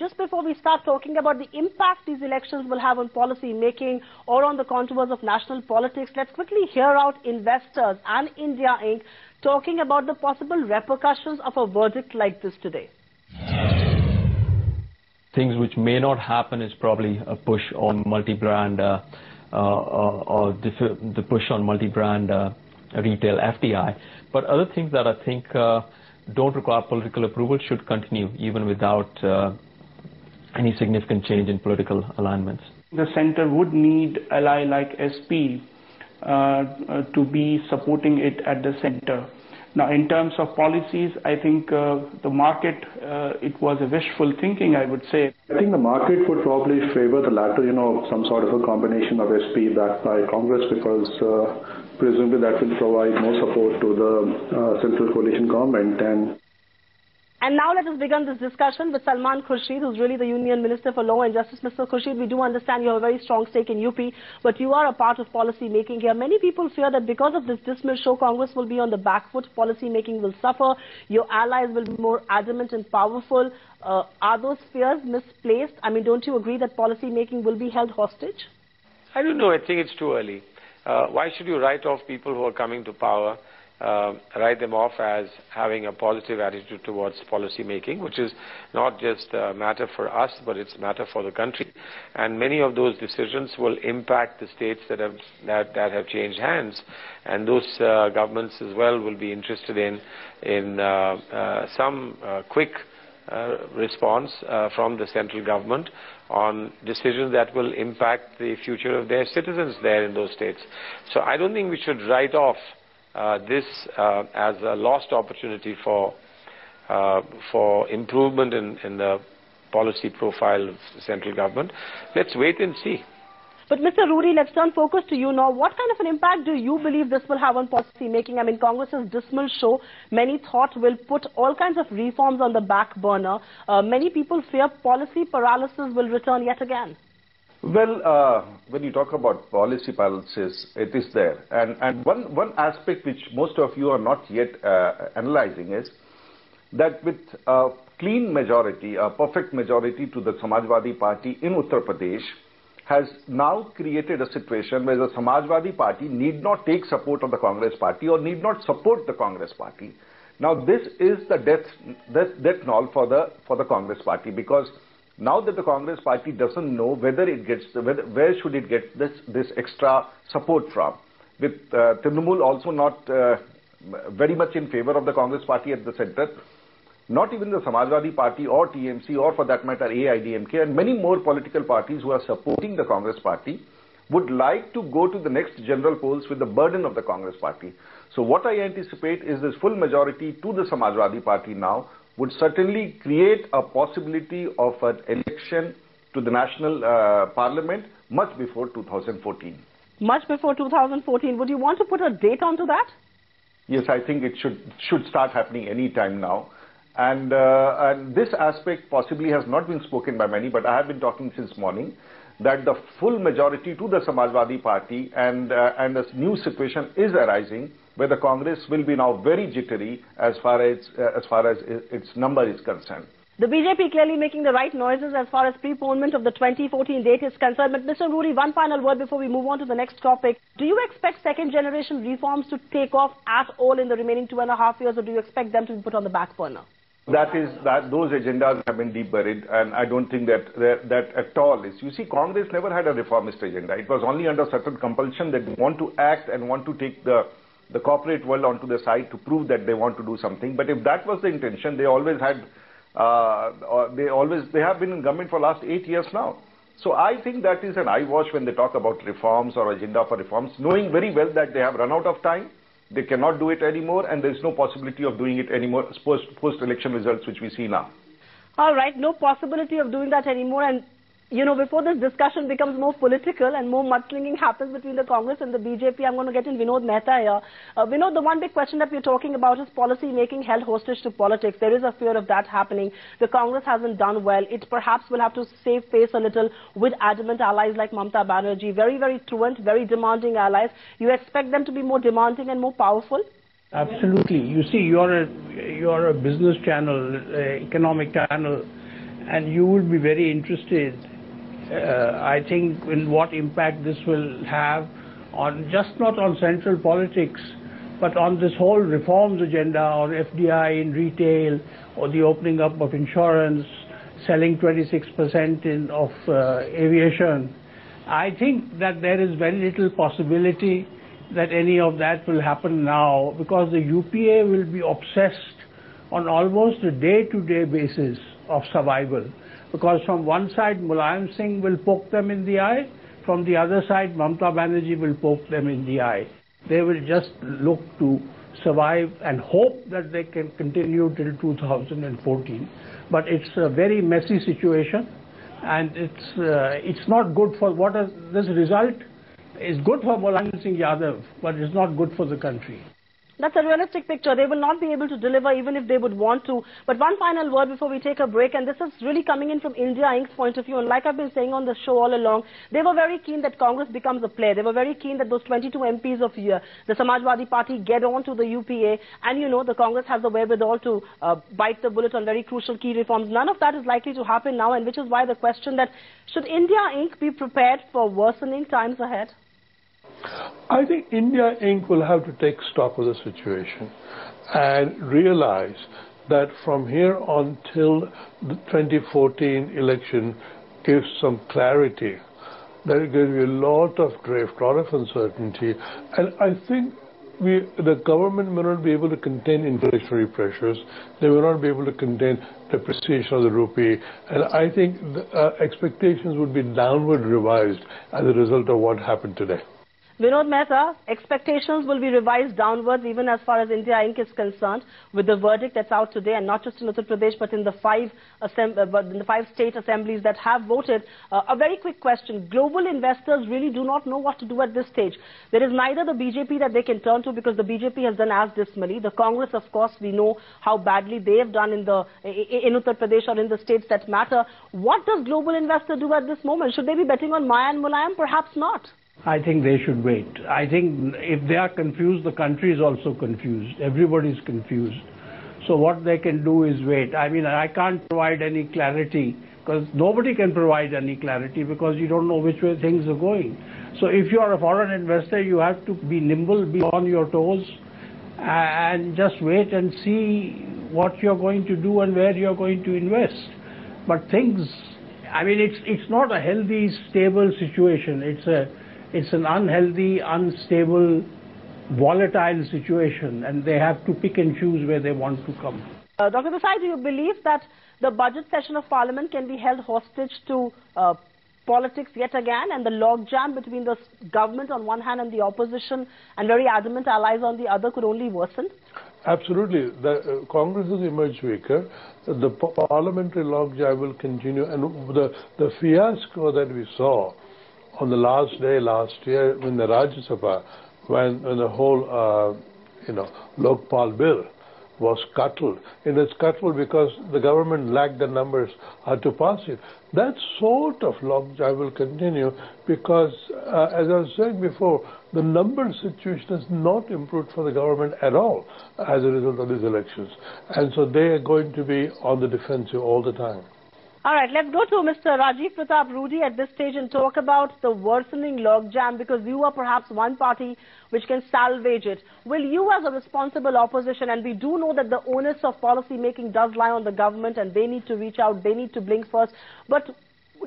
just before we start talking about the impact these elections will have on policy making or on the contours of national politics, let's quickly hear out investors and India Inc. talking about the possible repercussions of a verdict like this today. Things which may not happen is probably a push on multi-brand or the push on multi-brand retail FDI. But other things that I think don't require political approval should continue even without any significant change in political alignments. The centre would need ally like SP to be supporting it at the centre. Now, in terms of policies, I think the market, it was a wishful thinking, I would say. I think the market would probably favor the latter, some sort of a combination of SP backed by Congress, because presumably that will provide more support to the central coalition government. And now let us begin this discussion with Salman Khurshid, who's really the Union Minister for Law and Justice. Mr. Khurshid, we do understand you have a very strong stake in UP, but you are a part of policy making here. Many people fear that because of this dismal show, Congress will be on the back foot, policy making will suffer, your allies will be more adamant and powerful. Are those fears misplaced? I mean, don't you agree that policy making will be held hostage? I don't know. I think it's too early. Why should you write off people who are coming to power? Write them off as having a positive attitude towards policy making, which is not just a matter for us, but it's a matter for the country. And many of those decisions will impact the states that have changed hands, and those governments as well will be interested in some quick response from the central government on decisions that will impact the future of their citizens there in those states. So I don't think we should write off this as a lost opportunity for improvement in the policy profile of the central government. Let's wait and see. But Mr. Ruri, let's turn focus to you now. What kind of an impact do you believe this will have on policy making? I mean, Congress's dismal show, many thought will put all kinds of reforms on the back burner. Many people fear policy paralysis will return yet again. Well, when you talk about policy paralysis, it is there. And one aspect which most of you are not yet analyzing is that with a clean majority, a perfect majority to the Samajwadi Party in Uttar Pradesh, has now created a situation where the Samajwadi Party need not take support of the Congress Party or need not support the Congress Party. Now, this is the death knell for the Congress Party, because now that the Congress Party doesn't know whether it gets where should it get this extra support from, with Trinamool also not very much in favor of the Congress Party at the centre, not even the Samajwadi Party or TMC or for that matter AIDMK and many more political parties who are supporting the Congress Party would like to go to the next general polls with the burden of the Congress Party. So what I anticipate is this full majority to the Samajwadi Party now would certainly create a possibility of an election to the national parliament much before 2014. Much before 2014. Would you want to put a date onto that? Yes, I think it should start happening any time now. And this aspect possibly has not been spoken by many, but I have been talking since morning that the full majority to the Samajwadi Party and a new situation is arising where the Congress will be now very jittery as far as its number is concerned. The BJP clearly making the right noises as far as preponement of the 2014 date is concerned. But Mr. Ruri, one final word before we move on to the next topic. Do you expect second generation reforms to take off at all in the remaining 2.5 years, or do you expect them to be put on the back burner? Those agendas have been deep buried, and I don't think that at all is. You see, Congress never had a reformist agenda. It was only under certain compulsion that they want to act and want to take the corporate world onto the side to prove that they want to do something. But if that was the intention, they always had, they have been in government for the last 8 years now. So I think that is an eyewash when they talk about reforms or agenda for reforms, knowing very well that they have run out of time. They cannot do it anymore, and there is no possibility of doing it anymore post-election results, which we see now. All right, no possibility of doing that anymore. And, you know, before this discussion becomes more political and more mudslinging happens between the Congress and the BJP, I'm going to get in Vinod Mehta here. Vinod, the one big question that we're talking about is policy making held hostage to politics. There is a fear of that happening. The Congress hasn't done well. It perhaps will have to save face a little with adamant allies like Mamta Banerjee. Very, very truant, very demanding allies. You expect them to be more demanding and more powerful? Absolutely. You see, you're a business channel, economic channel. and you will be very interested, I think, in what impact this will have on just not on central politics, but on this whole reforms agenda on FDI in retail, or the opening up of insurance, selling 26% of aviation. I think that there is very little possibility that any of that will happen now, because the UPA will be obsessed on almost a day-to-day basis of survival. Because from one side, Mulayam Singh will poke them in the eye, from the other side, Mamata Banerjee will poke them in the eye. They will just look to survive and hope that they can continue till 2014. But it's a very messy situation, and it's not good for this result is good for Mulayam Singh Yadav, but it's not good for the country. That's a realistic picture. They will not be able to deliver even if they would want to. But one final word before we take a break, and this is really coming in from India Inc.'s point of view. And like I've been saying on the show all along, they were very keen that Congress becomes a player. They were very keen that those 22 MPs of the Samajwadi Party get on to the UPA. And you know, the Congress has the wherewithal to bite the bullet on very crucial key reforms. None of that is likely to happen now, and which is why the question that should India Inc. be prepared for worsening times ahead? I think India Inc. will have to take stock of the situation and realize that from here on till the 2014 election gives some clarity. There is going to be a lot of drift, a lot of uncertainty, and I think the government may not be able to contain inflationary pressures. They will not be able to contain depreciation of the rupee, and I think the expectations would be downward revised as a result of what happened today. Vinod Mehta, expectations will be revised downwards even as far as India Inc. is concerned with the verdict that's out today, and not just in Uttar Pradesh but in the five state assemblies that have voted. A very quick question. Global investors really do not know what to do at this stage. There is neither the BJP that they can turn to, because the BJP has done as dismally. The Congress, of course, we know how badly they have done in Uttar Pradesh or in the states that matter. What does global investor do at this moment? Should they be betting on Maya and Mulayam? Perhaps not. I think they should wait. I think if they are confused, the country is also confused. Everybody's confused. So what they can do is wait. I mean, I can't provide any clarity, because nobody can provide any clarity, because you don't know which way things are going. So if you are a foreign investor, you have to be nimble, be on your toes, and just wait and see what you're going to do and where you're going to invest. But things, I mean, it's not a healthy, stable situation. It's an unhealthy, unstable, volatile situation, and they have to pick and choose where they want to come. Dr. Desai, do you believe that the budget session of Parliament can be held hostage to politics yet again, and the logjam between the government on one hand and the opposition and very adamant allies on the other could only worsen? Absolutely. The Congress has emerged weaker. The parliamentary logjam will continue, and the fiasco that we saw on the last day last year in the Rajya Sabha, when the whole Lokpal bill was scuttled. It was scuttled because the government lacked the numbers to pass it. That sort of logjam will continue because, as I was saying before, the number situation has not improved for the government at all as a result of these elections. And so they are going to be on the defensive all the time. All right, let's go to Mr. Rajiv Pratap Rudy at this stage and talk about the worsening logjam, because you are perhaps one party which can salvage it. Will you, as a responsible opposition, and we do know that the onus of policy making does lie on the government and they need to reach out, they need to blink first, but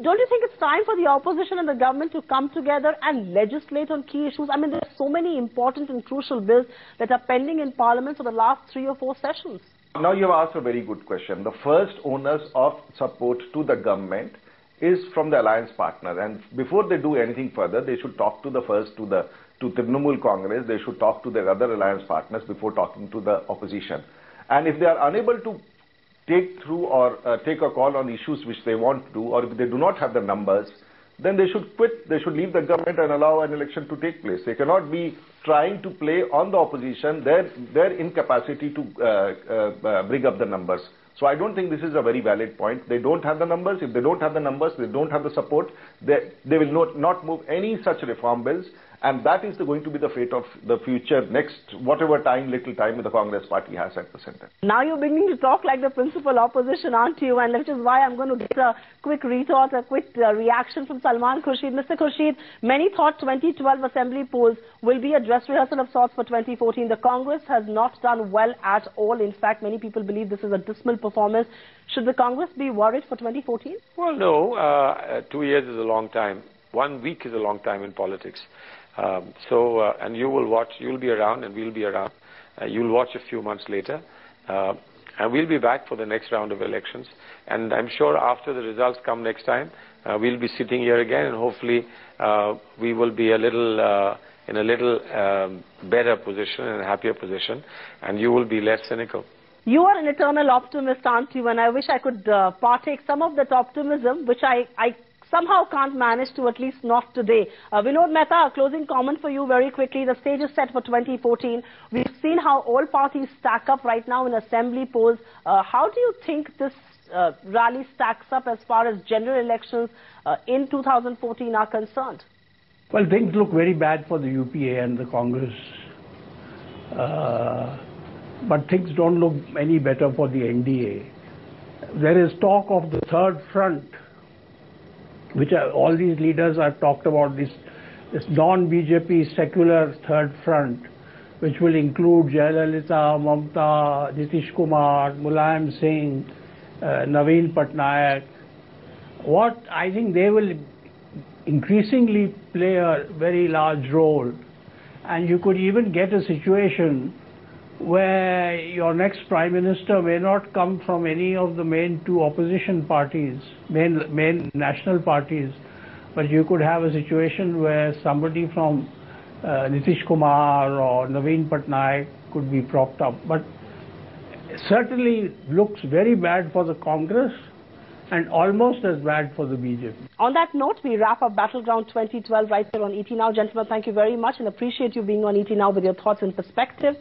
don't you think it's time for the opposition and the government to come together and legislate on key issues? I mean, there are so many important and crucial bills that are pending in Parliament for the last 3 or 4 sessions. Now you have asked a very good question. The first onus of support to the government is from the alliance partner, and before they do anything further, they should talk to Trinamool Congress. They should talk to their other alliance partners before talking to the opposition. And if they are unable to take through or take a call on issues which they want to do, or if they do not have the numbers, then they should quit. They should leave the government and allow an election to take place. They cannot be trying to play on the opposition, their incapacity to bring up the numbers. So I don't think this is a very valid point. They don't have the numbers. If they don't have the numbers, they don't have the support. They will not move any such reform bills. And that is going to be the fate of the future next, whatever time, little time the Congress party has at the center. Now you're beginning to talk like the principal opposition, aren't you? And which is why I'm going to get a quick retort, a quick reaction from Salman Khurshid. Mr. Khurshid, many thought 2012 assembly polls will be a dress rehearsal of sorts for 2014. The Congress has not done well at all. In fact, many people believe this is a dismal performance. Should the Congress be worried for 2014? Well, no. 2 years is a long time. 1 week is a long time in politics. And you will watch, you'll be around and we'll be around. You'll watch a few months later. And we'll be back for the next round of elections. And I'm sure after the results come next time, we'll be sitting here again, and hopefully we will be in a little better position and a happier position, and you will be less cynical. You are an eternal optimist, aren't you? And I wish I could partake some of that optimism, which I somehow can't manage to, at least not today. Vinod Mehta, a closing comment for you very quickly. The stage is set for 2014. We've seen how all parties stack up right now in assembly polls. How do you think this rally stacks up as far as general elections in 2014 are concerned? Well, things look very bad for the UPA and the Congress. But things don't look any better for the NDA. There is talk of the third front, which all these leaders have talked about, this non-BJP secular third front, which will include Jayalalitha, Mamta, Nitish Kumar, Mulayam Singh, Naveen Patnaik. What I think they will increasingly play a very large role, and you could even get a situation where your next Prime Minister may not come from any of the main two opposition parties, main national parties, but you could have a situation where somebody from Nitish Kumar or Naveen Patnaik could be propped up. But certainly looks very bad for the Congress and almost as bad for the BJP. On that note, we wrap up Battleground 2012 right here on ET Now. Gentlemen, thank you very much and appreciate you being on ET Now with your thoughts and perspective.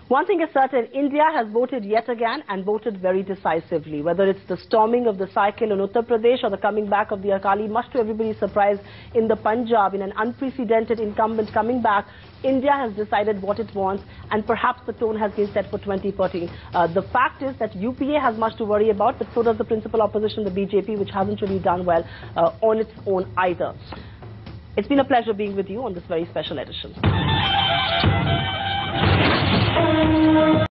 One thing is certain, India has voted yet again and voted very decisively. Whether it's the storming of the cycle in Uttar Pradesh or the coming back of the Akali, much to everybody's surprise, in the Punjab, in an unprecedented incumbent coming back, India has decided what it wants, and perhaps the tone has been set for 2014. The fact is that UPA has much to worry about, but so does the principal opposition, the BJP, which hasn't really done well on its own either. It's been a pleasure being with you on this very special edition.